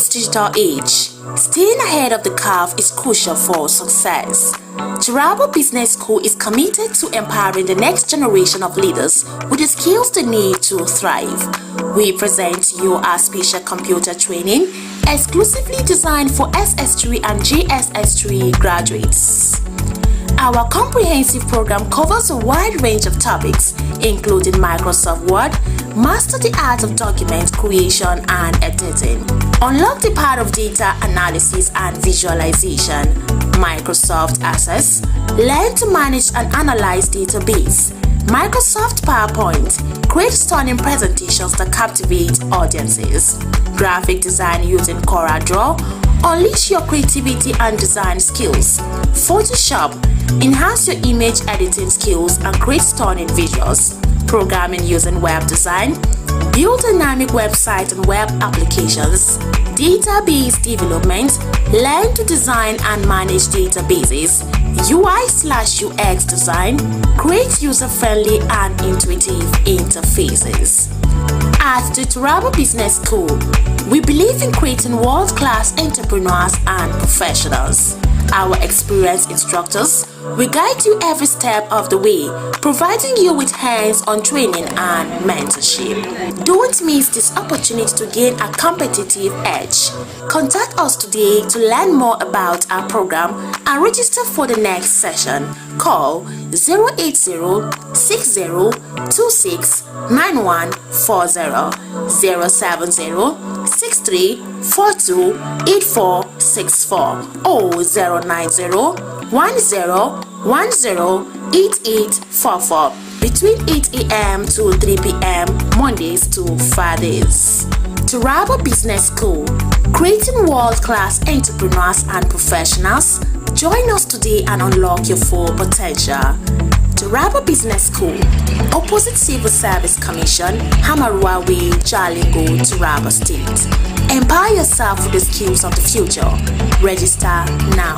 today's digital age, staying ahead of the curve is crucial for success. Turabo Business School is committed to empowering the next generation of leaders with the skills they need to thrive. We present to you our special computer training exclusively designed for SS3 and JSS3 graduates. Our comprehensive program covers a wide range of topics, including Microsoft Word, master the art of document creation and editing, unlock the power of data analysis and visualization, Microsoft Access, learn to manage and analyze database, Microsoft PowerPoint, create stunning presentations that captivate audiences, graphic design using CorelDRAW, unleash your creativity and design skills, Photoshop, enhance your image editing skills and create stunning visuals, programming using web design, build dynamic websites and web applications, database development, learn to design and manage databases, UI/UX design, create user-friendly and intuitive interfaces. At the Turabo Business School, we believe in creating world-class entrepreneurs and professionals. Our experienced instructors will guide you every step of the way, providing you with hands-on training and mentorship. Don't miss this opportunity to gain a competitive edge. Contact us today to learn more about our program and register for the next session. Call 080-6026-9140, 070-6342-8464 or 090-1010-8844 between 8 a.m. to 3 p.m. Mondays to Fridays. Turabo Business School, creating world-class entrepreneurs and professionals. Join us today and unlock your full potential. Turabo Business School, opposite Civil Service Commission, Hamarua Way, Jalingo, Turabo State. Empower yourself with the skills of the future. Register now.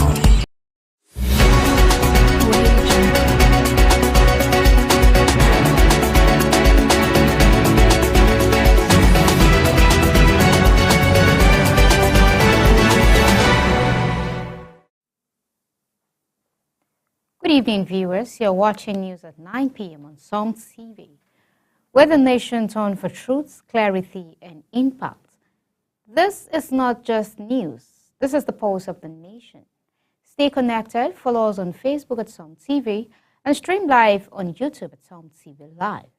Good evening, viewers. You're watching news at 9 p.m. on Psalm TV, where the nation turns for truth, clarity, and impact. This is not just news. This is the pulse of the nation. Stay connected. Follow us on Facebook at Psalm TV and stream live on YouTube at Psalm TV Live.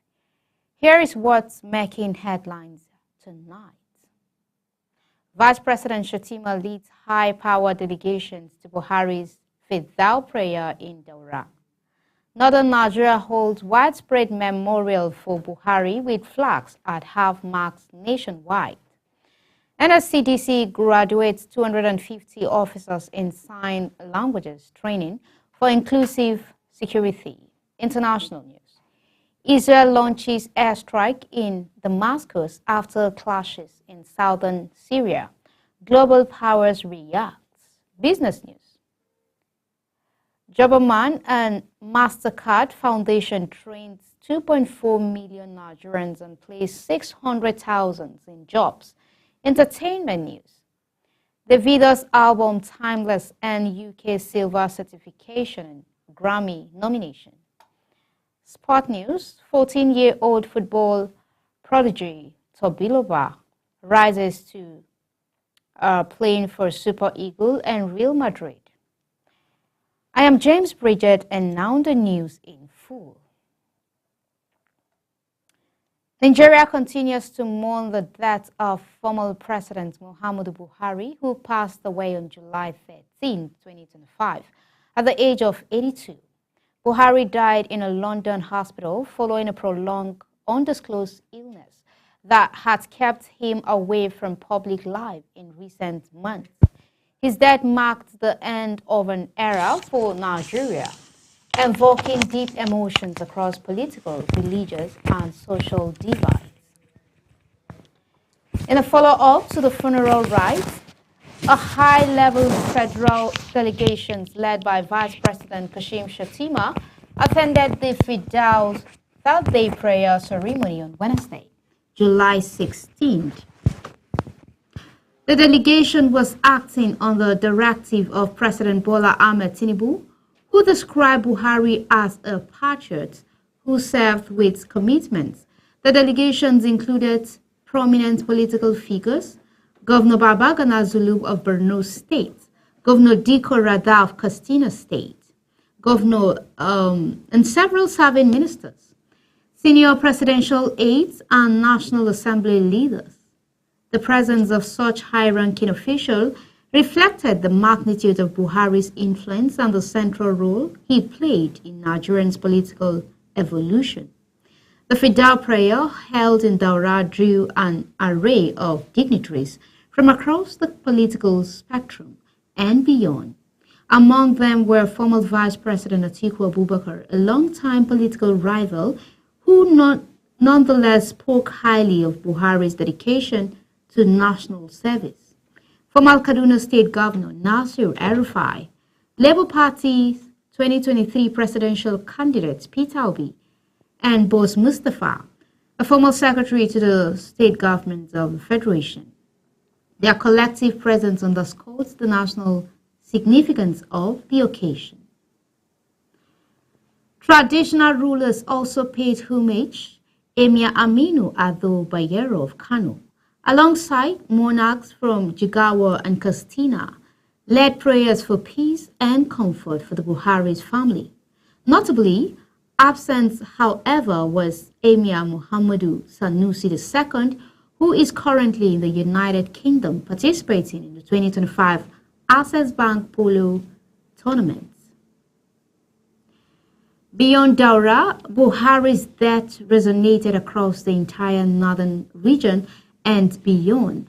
Here is what's making headlines tonight. Vice President Shettima leads high-power delegations to Buhari's Fidal prayer in Daura. Northern Nigeria holds widespread memorial for Buhari with flags at half-marks nationwide. NSCDC graduates 250 officers in sign languages training for inclusive security. International news. Israel launches airstrike in Damascus after clashes in southern Syria. Global powers reacts. Business news. Jobberman and MasterCard Foundation trains 2.4 million Nigerians and placed 600,000 in jobs. Entertainment news. Davido's album Timeless and UK Silver certification and Grammy nomination. Sport news. 14-year-old football prodigy Tobiloba rises to playing for Super Eagles and Real Madrid. I am James Bridget, and now the news in full. Nigeria continues to mourn the death of former President Muhammadu Buhari, who passed away on July 13, 2025, at the age of 82. Buhari died in a London hospital following a prolonged, undisclosed illness that had kept him away from public life in recent months. His death marked the end of an era for Nigeria, evoking deep emotions across political, religious, and social divides. In a follow-up to the funeral rites, a high-level federal delegation led by Vice President Kashim Shettima attended the Fidal's third-day prayer ceremony on Wednesday, July 16th. The delegation was acting on the directive of President Bola Ahmed Tinubu, who described Buhari as a patriot who served with commitment. The delegations included prominent political figures, Governor Babagana Zulum of Borno State, Governor Diko Rada of Katsina State, and several serving ministers, senior presidential aides, and National Assembly leaders. The presence of such high-ranking officials reflected the magnitude of Buhari's influence and the central role he played in Nigeria's political evolution. The Fidal prayer held in Daura drew an array of dignitaries from across the political spectrum and beyond. Among them were former Vice President Atiku Abubakar, a longtime political rival who nonetheless spoke highly of Buhari's dedication to national service. Former Kaduna State Governor Nasir El-Rufai, Labour Party's 2023 presidential candidate Peter Obi, and Boss Mustafa, a former secretary to the state government of the Federation. Their collective presence underscores the national significance of the occasion. Traditional rulers also paid homage. Emir Aminu Ado Bayero of Kano, alongside monarchs from Jigawa and Katsina, led prayers for peace and comfort for the Buhari's family. Notably, absent, however, was Emir Muhammadu Sanusi II, who is currently in the United Kingdom participating in the 2025 Access Bank Polo Tournament. Beyond Daura, Buhari's death resonated across the entire northern region and beyond.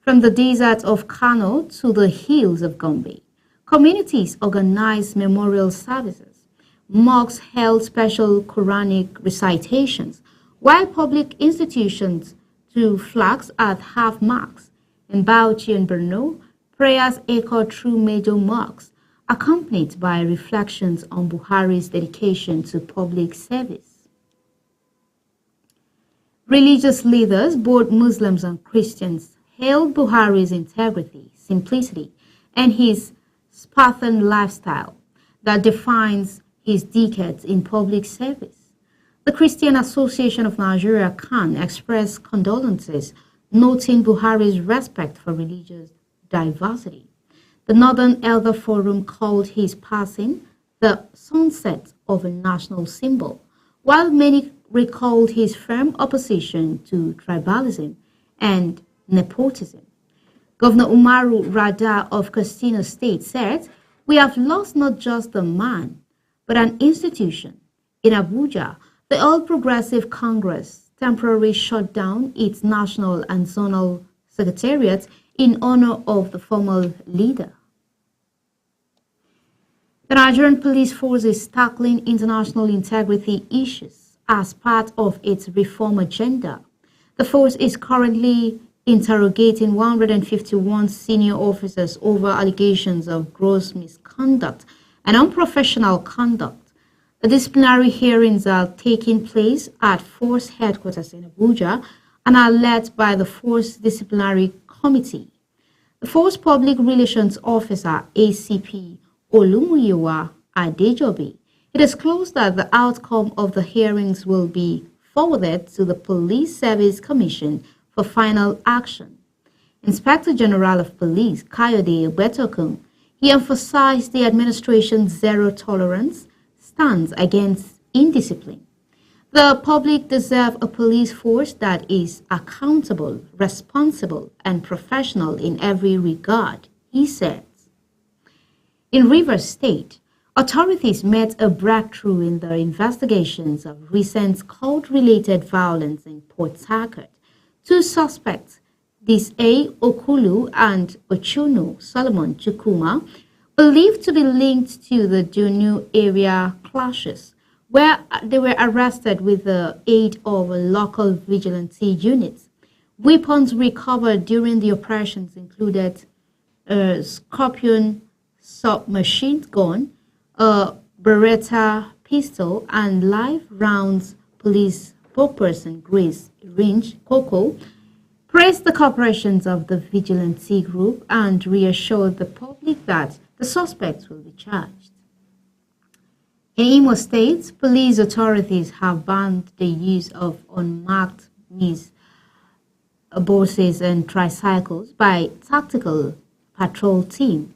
From the desert of Kano to the hills of Gombe, communities organized memorial services, mosques held special Quranic recitations, while public institutions threw flags at half-marks. In Bauchi and Borno, prayers echoed through major mosques, accompanied by reflections on Buhari's dedication to public service. Religious leaders, both Muslims and Christians, hailed Buhari's integrity, simplicity, and his Spartan lifestyle that defines his decades in public service. The Christian Association of Nigeria (CAN) expressed condolences, noting Buhari's respect for religious diversity. The Northern Elder Forum called his passing the sunset of a national symbol, while many recalled his firm opposition to tribalism and nepotism. Governor Umaru Rada of Katsina State said, "We have lost not just a man, but an institution." In Abuja, the All Progressive Congress temporarily shut down its national and zonal secretariats in honor of the former leader. The Nigerian police force is tackling international integrity issues as part of its reform agenda. The force is currently interrogating 151 senior officers over allegations of gross misconduct and unprofessional conduct. The disciplinary hearings are taking place at Force headquarters in Abuja and are led by the Force Disciplinary Committee. The Force Public Relations Officer, ACP Olumuyiwa Adejobi, it disclosed that the outcome of the hearings will be forwarded to the Police Service Commission for final action. Inspector General of Police, Kayode Betokun, he emphasized the administration's zero tolerance stance against indiscipline. The public deserve a police force that is accountable, responsible, and professional in every regard, he said. In Rivers State, authorities made a breakthrough in the investigations of recent cult-related violence in Port Harcourt. Two suspects, Dis-A Okulu and Ochunu Solomon Chukuma, believed to be linked to the Dunu area clashes, where they were arrested with the aid of a local vigilante unit. Weapons recovered during the operations included a Scorpion submachine gun, a Beretta pistol, and live rounds. Police spokesperson Grace Ringe Coco praised the cooperations of the vigilante group and reassured the public that the suspects will be charged. In Imo State, police authorities have banned the use of unmarked buses and tricycles by tactical patrol team.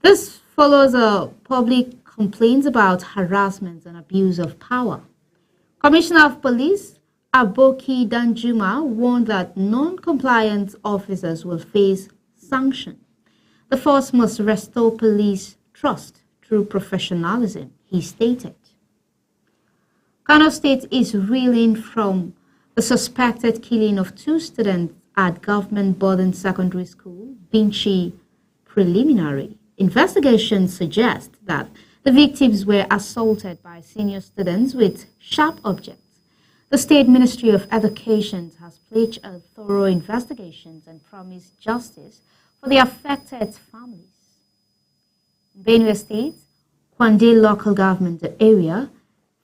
This follows a public complaints about harassment and abuse of power. Commissioner of Police Aboki Danjuma warned that non-compliant officers will face sanction. The force must restore police trust through professionalism, he stated. Kano State is reeling from the suspected killing of 2 students at Government Boarding Secondary School, Binchi Preliminary. Investigations suggest that the victims were assaulted by senior students with sharp objects. The State Ministry of Education has pledged a thorough investigation and promised justice for the affected families. In Benue State, Kwande local government area,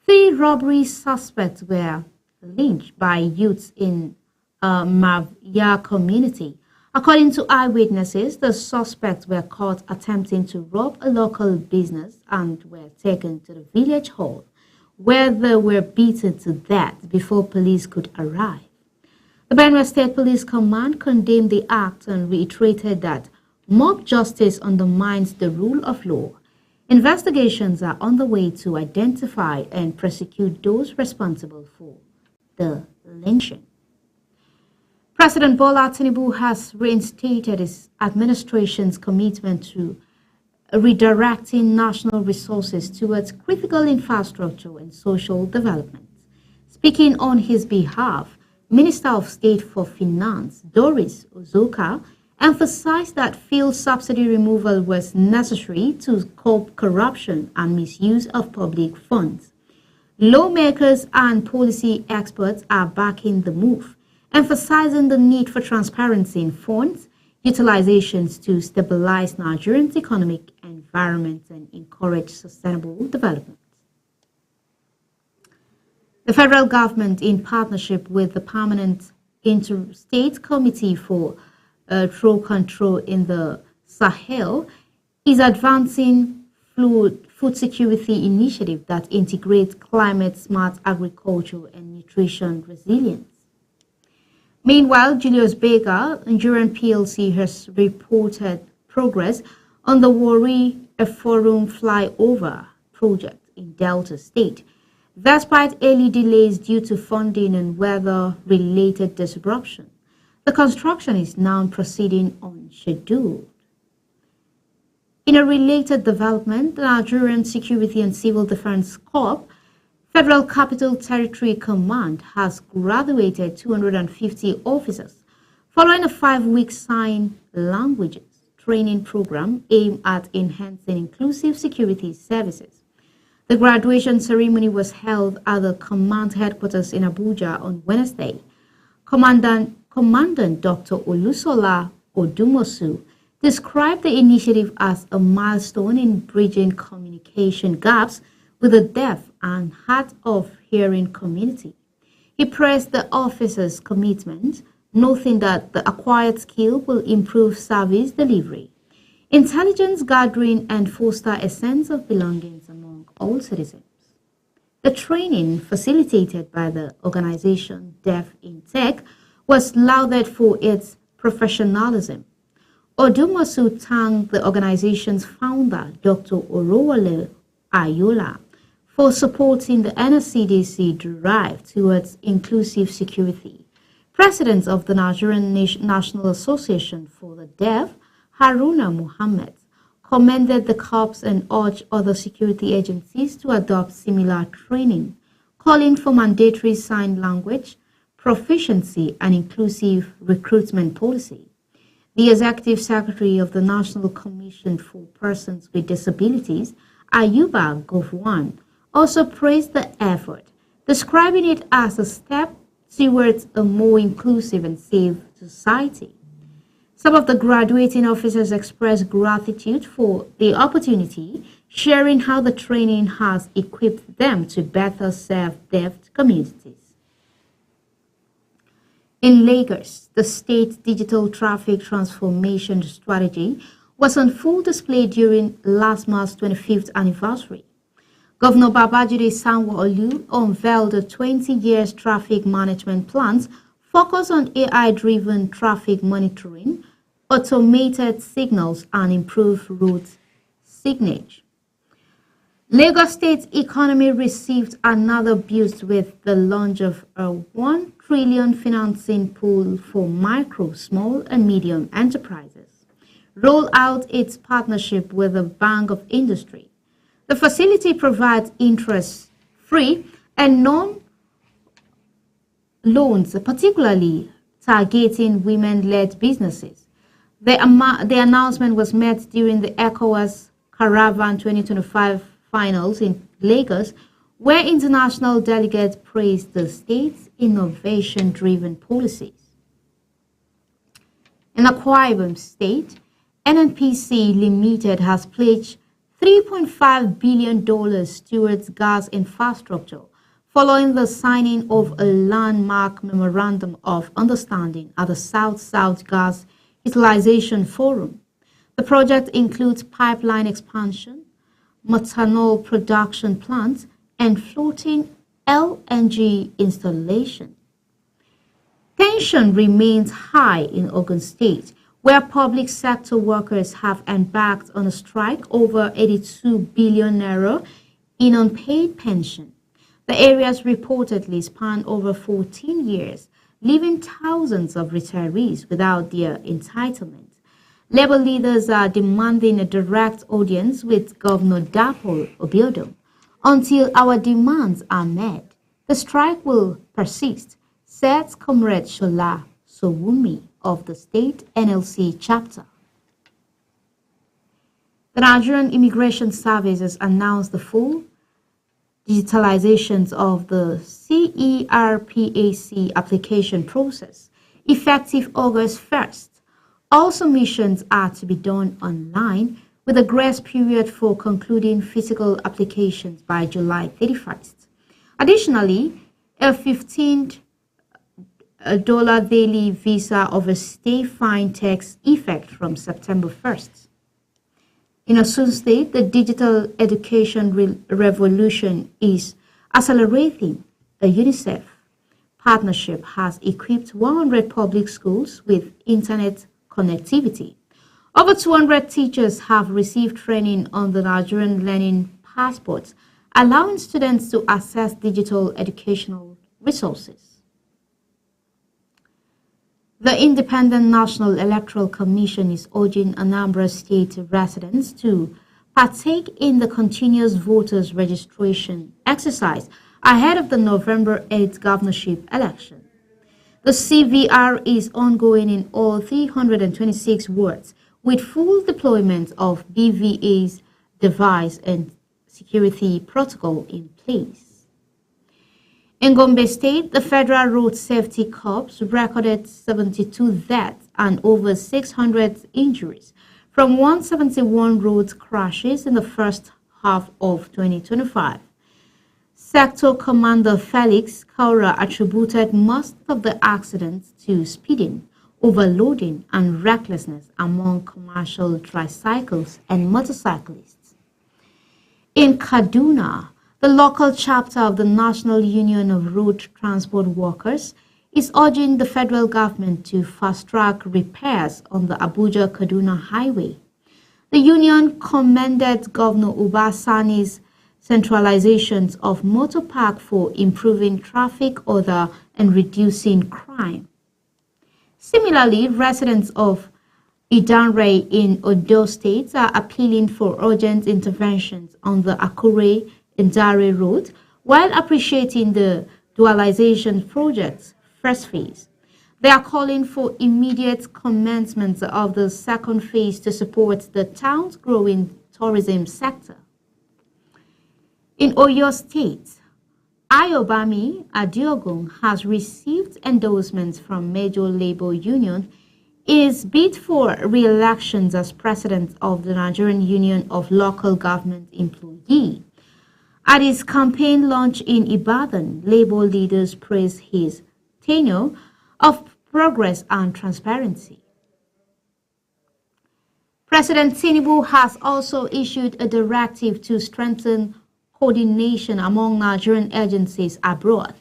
3 robbery suspects were lynched by youths in Mavya community. According to eyewitnesses, the suspects were caught attempting to rob a local business and were taken to the village hall, where they were beaten to death before police could arrive. The Benue State Police Command condemned the act and reiterated that mob justice undermines the rule of law. Investigations are on the way to identify and prosecute those responsible for the lynching. President Bola Tinubu has reinstated his administration's commitment to redirecting national resources towards critical infrastructure and social development. Speaking on his behalf, Minister of State for Finance, Doris Ozoka, emphasized that fuel subsidy removal was necessary to curb corruption and misuse of public funds. Lawmakers and policy experts are backing the move, emphasizing the need for transparency in funds utilizations to stabilize Nigeria's economic environment and encourage sustainable development. The federal government, in partnership with the Permanent Interstate Committee for Drug Control in the Sahel, is advancing food security initiative that integrates climate-smart agriculture and nutrition resilience. Meanwhile, Julius Berger, Nigerian PLC, has reported progress on the Warri Forum flyover project in Delta State, despite early delays due to funding and weather-related disruption. The construction is now proceeding on schedule. In a related development, the Nigerian Security and Civil Defense Corps Federal Capital Territory Command has graduated 250 officers following a 5-week sign languages training program aimed at enhancing inclusive security services. The graduation ceremony was held at the command headquarters in Abuja on Wednesday. Commandant Dr. Olusola Odumosu described the initiative as a milestone in bridging communication gaps with the deaf and hard of hearing community. He praised the officers' commitment, noting that the acquired skill will improve service delivery, intelligence gathering, and foster a sense of belonging among all citizens. The training, facilitated by the organization Deaf in Tech, was lauded for its professionalism. Odumosu thanked the organization's founder, Dr. Orowale Ayola, for supporting the NSCDC drive towards inclusive security. President of the Nigerian National Association for the Deaf, Haruna Muhammad, commended the corps and urged other security agencies to adopt similar training, calling for mandatory sign language, proficiency, and inclusive recruitment policy. The Executive Secretary of the National Commission for Persons with Disabilities, Ayuba Gofwan, also praised the effort, describing it as a step towards a more inclusive and safe society. Some of the graduating officers expressed gratitude for the opportunity, sharing how the training has equipped them to better serve deaf communities. In Lagos, the state digital traffic transformation strategy was on full display during last month's 25th anniversary. Governor Babajide Sanwo-Olu unveiled a 20 years traffic management plans focused on AI-driven traffic monitoring, automated signals, and improved route signage. Lagos State's economy received another boost with the launch of a 1 trillion financing pool for micro, small, and medium enterprises. Roll out its partnership with the Bank of Industry. The facility provides interest-free and non-loans, particularly targeting women-led businesses. The announcement was made during the ECOWAS Caravan 2025 finals in Lagos, where international delegates praised the state's innovation-driven policies. In Akwa Ibom State, NNPC Limited has pledged $3.5 billion towards gas infrastructure following the signing of a landmark memorandum of understanding at the South-South Gas Utilization Forum. The project includes pipeline expansion, methanol production plants, and floating LNG installation. Tension remains high in Ogun State, where public sector workers have embarked on a strike over 82 billion naira in unpaid pension. The areas reportedly span over 14 years, leaving thousands of retirees without their entitlement. Labour leaders are demanding a direct audience with Governor Dapo Abiodun. Until our demands are met, the strike will persist, said Comrade Shola Sowunmi of the state NLC chapter. The Nigerian Immigration Service has announced the full digitalizations of the CERPAC application process, effective August 1st. All submissions are to be done online, with a grace period for concluding physical applications by July 31st. Additionally, a $15 daily visa overstay fine takes effect from September 1st. In Osun State, the digital education revolution is accelerating. A UNICEF partnership has equipped 100 public schools with internet connectivity. Over 200 teachers have received training on the Nigerian Learning Passport, allowing students to access digital educational resources. The Independent National Electoral Commission is urging Anambra State residents to partake in the continuous voters registration exercise ahead of the November 8th governorship election. The CVR is ongoing in all 326 wards, with full deployment of BVA's device and security protocol in place. In Gombe State, the Federal Road Safety Corps recorded 72 deaths and over 600 injuries from 171 road crashes in the first half of 2025. Sector Commander Felix Kaura attributed most of the accidents to speeding, overloading, and recklessness among commercial tricycles and motorcyclists. In Kaduna, the local chapter of the National Union of Road Transport Workers is urging the federal government to fast-track repairs on the Abuja-Kaduna highway. The union commended Governor Uba Sani's centralizations of motor park for improving traffic order and reducing crime. Similarly, residents of Idanre in Ondo State are appealing for urgent interventions on the Akure Indare Road while appreciating the dualization project's first phase. They are calling for immediate commencement of the second phase to support the town's growing tourism sector. In Oyo State, Ayobami Adiogun has received endorsements from major labor union in his bid for re-elections as president of the Nigerian Union of Local Government Employees. At his campaign launch in Ibadan, labor leaders praised his tenure, of progress and transparency. President Tinubu has also issued a directive to strengthen coordination among Nigerian agencies abroad.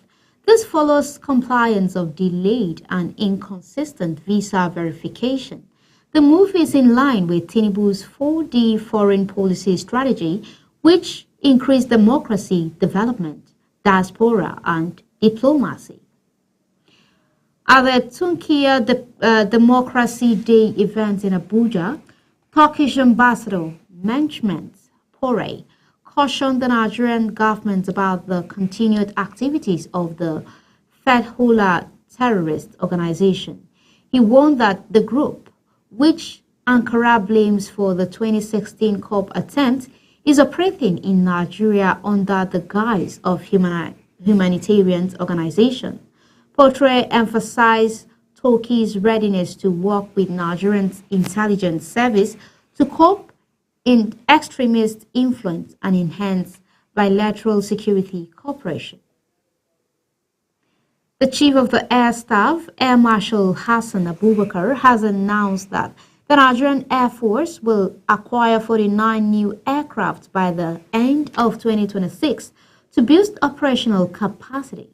This follows compliance of delayed and inconsistent visa verification. The move is in line with Tinubu's 4D foreign policy strategy, which increased democracy, development, diaspora, and diplomacy. At the Tunkia Democracy Day event in Abuja, Turkish Ambassador Mehmet Pore cautioned the Nigerian government about the continued activities of the Fethullah terrorist organization. He warned that the group, which Ankara blames for the 2016 coup attempt, is operating in Nigeria under the guise of humanitarian organization. Pore emphasized Turkey's readiness to work with Nigerian intelligence service to cope in extremist influence and enhance bilateral security cooperation. The Chief of the Air Staff, Air Marshal Hassan Abubakar, has announced that the Nigerian Air Force will acquire 49 new aircraft by the end of 2026 to boost operational capacity.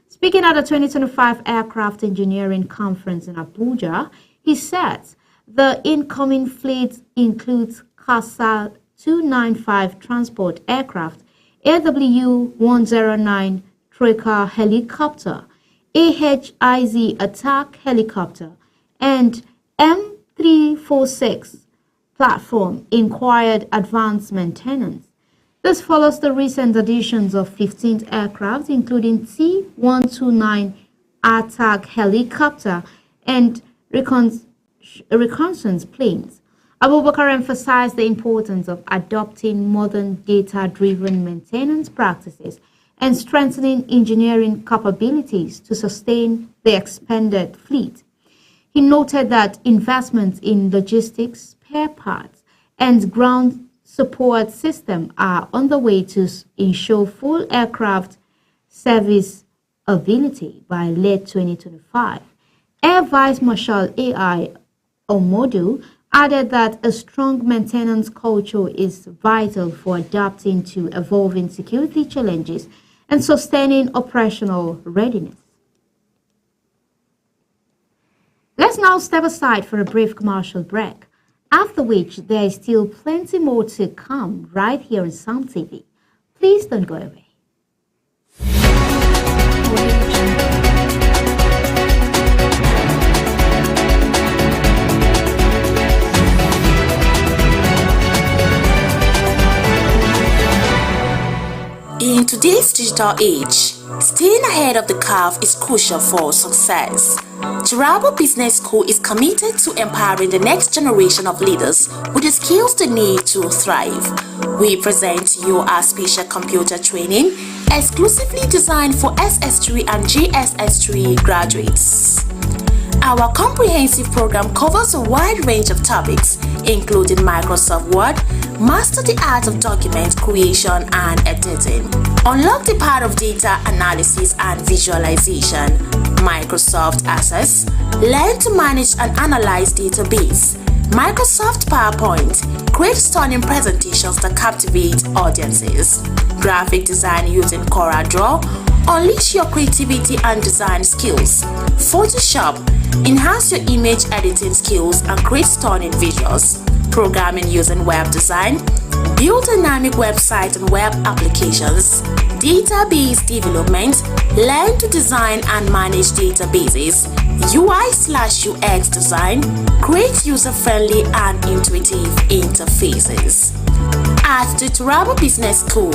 Speaking at the 2025 Aircraft Engineering Conference in Abuja, he said the incoming fleet includes CASA 295 transport aircraft, AW109 Tracker helicopter, AHIZ attack helicopter, and M346 platform required advanced maintenance. This follows the recent additions of 15 aircraft, including T129 attack helicopter and reconnaissance planes. Abubakar emphasized the importance of adopting modern data-driven maintenance practices and strengthening engineering capabilities to sustain the expanded fleet. He noted that investments in logistics, spare parts, and ground support system are on the way to ensure full aircraft service ability by late 2025. Air Vice Marshal AI Omodu added that a strong maintenance culture is vital for adapting to evolving security challenges and sustaining operational readiness. Let's now step aside for a brief commercial break, after which there is still plenty more to come right here on Sound TV. Please don't go away. In today's digital age, staying ahead of the curve is crucial for success. Cherabo Business School is committed to empowering the next generation of leaders with the skills they need to thrive. We present to you our special computer training exclusively designed for SS3 and JSS3 graduates. Our comprehensive program covers a wide range of topics, including Microsoft Word, master the art of document creation and editing, unlock the power of data analysis and visualization, Microsoft Access, learn to manage and analyze database, Microsoft PowerPoint, create stunning presentations that captivate audiences, graphic design using CorelDRAW, unleash your creativity and design skills, Photoshop, enhance your image editing skills and create stunning visuals, programming using web design, build dynamic websites and web applications, database development, learn to design and manage databases, UI/UX design, create user-friendly and intuitive interfaces. At the Cherabo Business School,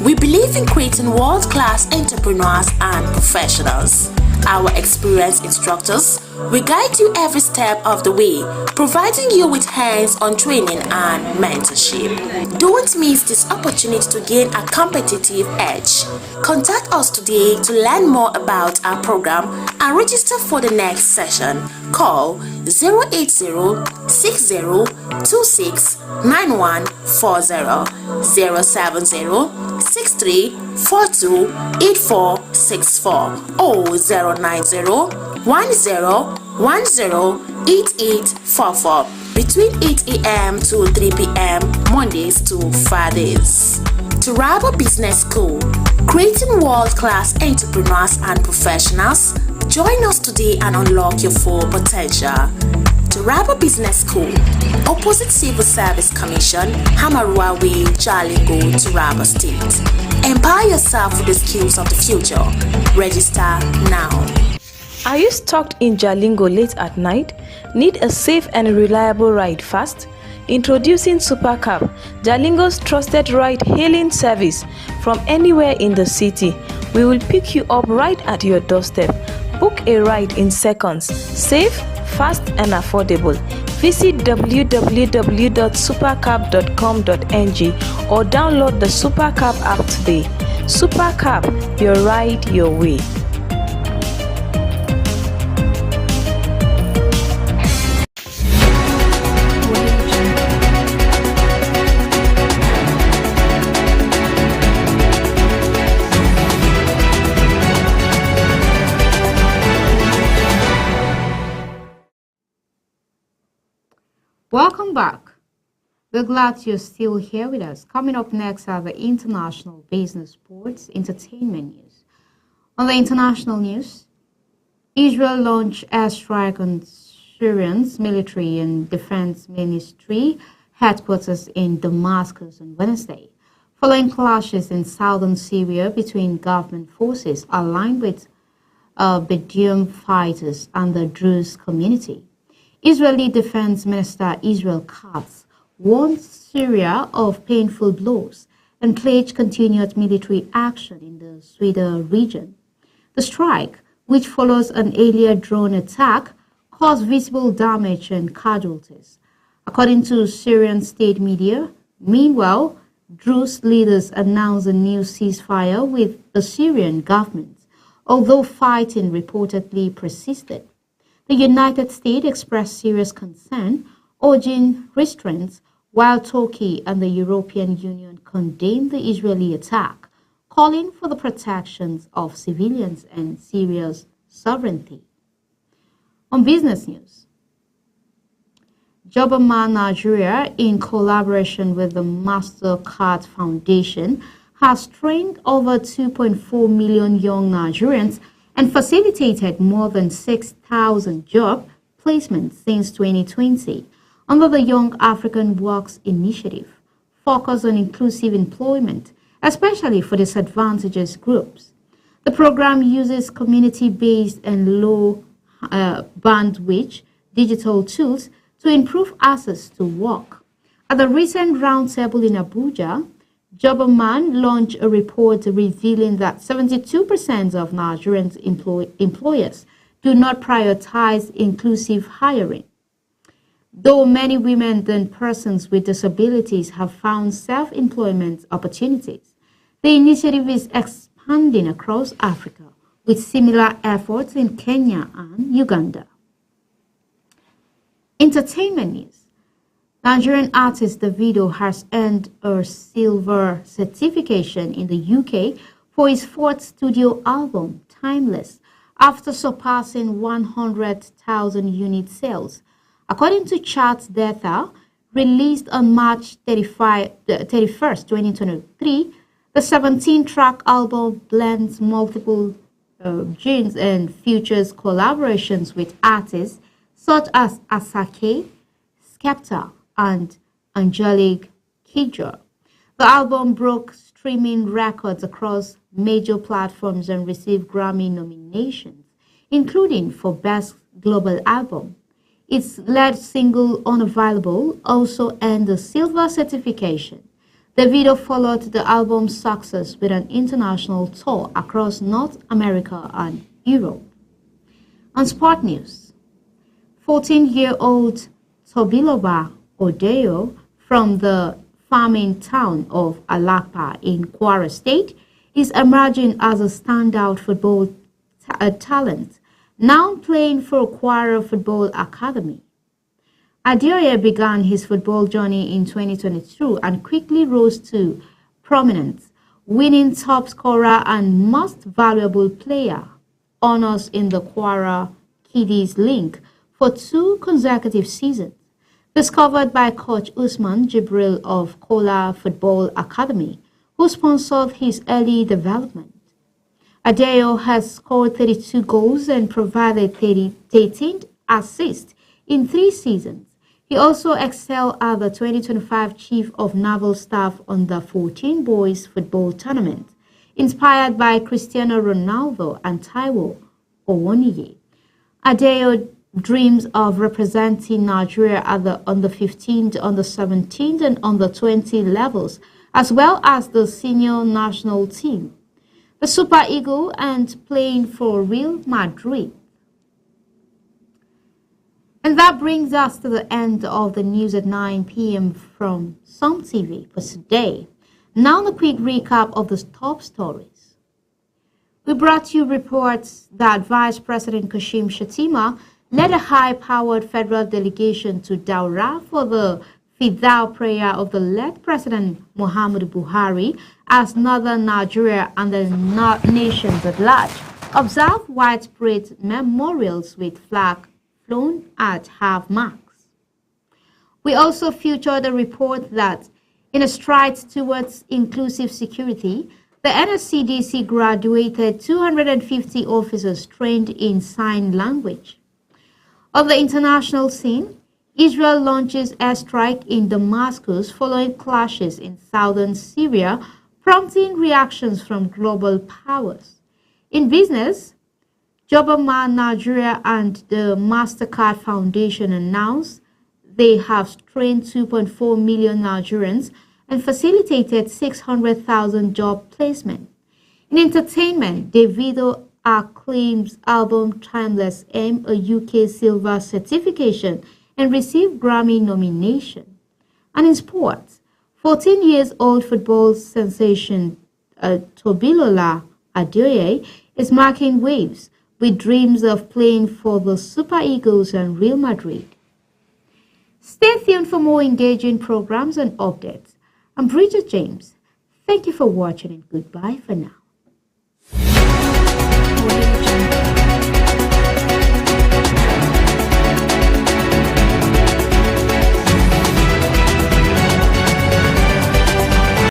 we believe in creating world-class entrepreneurs and professionals. Our experienced instructors will guide you every step of the way, providing you with hands-on training and mentorship. Don't miss this opportunity to gain a competitive edge. Contact us today to learn more about our program and register for the next session. Call 080-6026-9140, 070-6342-8464 or 090-1 108844 between 8 a.m. to 3 p.m. Mondays to Fridays. Turabo Business School, creating world-class entrepreneurs and professionals. Join us today and unlock your full potential. Turabo Business School, opposite Civil Service Commission, Hamarua Way, Jalingo, Turabo State. Empower yourself with the skills of the future. Register now. Are you stuck in Jalingo late at night? Need a safe and reliable ride fast? Introducing Supercab, Jalingo's trusted ride-hailing service from anywhere in the city. We will pick you up right at your doorstep. Book a ride in seconds, safe, fast and affordable. Visit www.supercab.com.ng or download the Supercab app today. Supercab, your ride your way. Welcome back. We're glad you're still here with us. Coming up next are the international business, sports, entertainment news. On the international news, Israel launched airstrike on Syrian's military and defense ministry headquarters in Damascus on Wednesday, following clashes in southern Syria between government forces aligned with Bedouin fighters and the Druze community. Israeli Defense Minister Israel Katz warned Syria of painful blows and pledged continued military action in the Swida region. The strike, which follows an earlier drone attack, caused visible damage and casualties. According to Syrian state media, meanwhile, Druze leaders announced a new ceasefire with the Syrian government, although fighting reportedly persisted. The United States expressed serious concern, urging restraints, while Turkey and the European Union condemned the Israeli attack, calling for the protection of civilians and Syria's sovereignty. On business news, Jobberman Nigeria, in collaboration with the MasterCard Foundation, has trained over 2.4 million young Nigerians and facilitated more than 6,000 job placements since 2020 under the Young African Works Initiative, focused on inclusive employment, especially for disadvantaged groups. The program uses community-based and low bandwidth digital tools to improve access to work. At the recent roundtable in Abuja, Jobberman launched a report revealing that 72% of Nigerian employers do not prioritize inclusive hiring. Though many women and persons with disabilities have found self-employment opportunities, the initiative is expanding across Africa with similar efforts in Kenya and Uganda. Entertainment news. Nigerian artist Davido has earned a silver certification in the UK for his fourth studio album, Timeless, after surpassing 100,000 unit sales. According to charts data released on March 31st, 2023, the 17-track album blends multiple genres and features collaborations with artists such as Asake, Skepta, and Angelique Kidjo. The album broke streaming records across major platforms and received Grammy nominations, including for Best Global Album. Its lead single, Unavailable, also earned a silver certification. Davido followed the album's success with an international tour across North America and Europe. On sport news, 14-year-old Tobiloba Odeyo from the farming town of Alapa in Kwara State is emerging as a standout football talent, now playing for Kwara Football Academy. Adeoye began his football journey in 2022 and quickly rose to prominence, winning top scorer and most valuable player honors in the Kwara Kiddies Link for 2 consecutive seasons. Discovered by coach Usman Jibril of Kola Football Academy, who sponsored his early development. Adeyo has scored 32 goals and provided 13 assists in 3 seasons. He also excelled at the 2025 Chief of Naval Staff Under-14 Boys Football Tournament, inspired by Cristiano Ronaldo and Taiwo Owoniyi. Adeyo dreams of representing Nigeria at the Under-15, Under-17 and Under-20 levels, as well as the senior national team, the Super Eagle, and playing for Real Madrid. And that brings us to the end of the news at 9 p.m. from Som TV for today. Now a quick recap of the top stories. We brought you reports that Vice President Kashim Shettima led a high-powered federal delegation to Daura for the Fidal prayer of the late President Muhammadu Buhari as Northern Nigeria and the nations at large observed widespread memorials with flag flown at half-mast. We also featured a report that, in a stride towards inclusive security, the NSCDC graduated 250 officers trained in sign language. On the international scene, Israel launches airstrike in Damascus following clashes in southern Syria, prompting reactions from global powers. In business, Jobberman Nigeria and the MasterCard Foundation announced they have trained 2.4 million Nigerians and facilitated 600,000 job placement. In entertainment, Davido acclaims album Timeless earned a UK Silver certification and received Grammy nomination. And in sports, 14-year-old football sensation Tobilola Adeoye is marking waves with dreams of playing for the Super Eagles and Real Madrid. Stay tuned for more engaging programs and updates. I'm Bridget James. Thank you for watching and goodbye for now.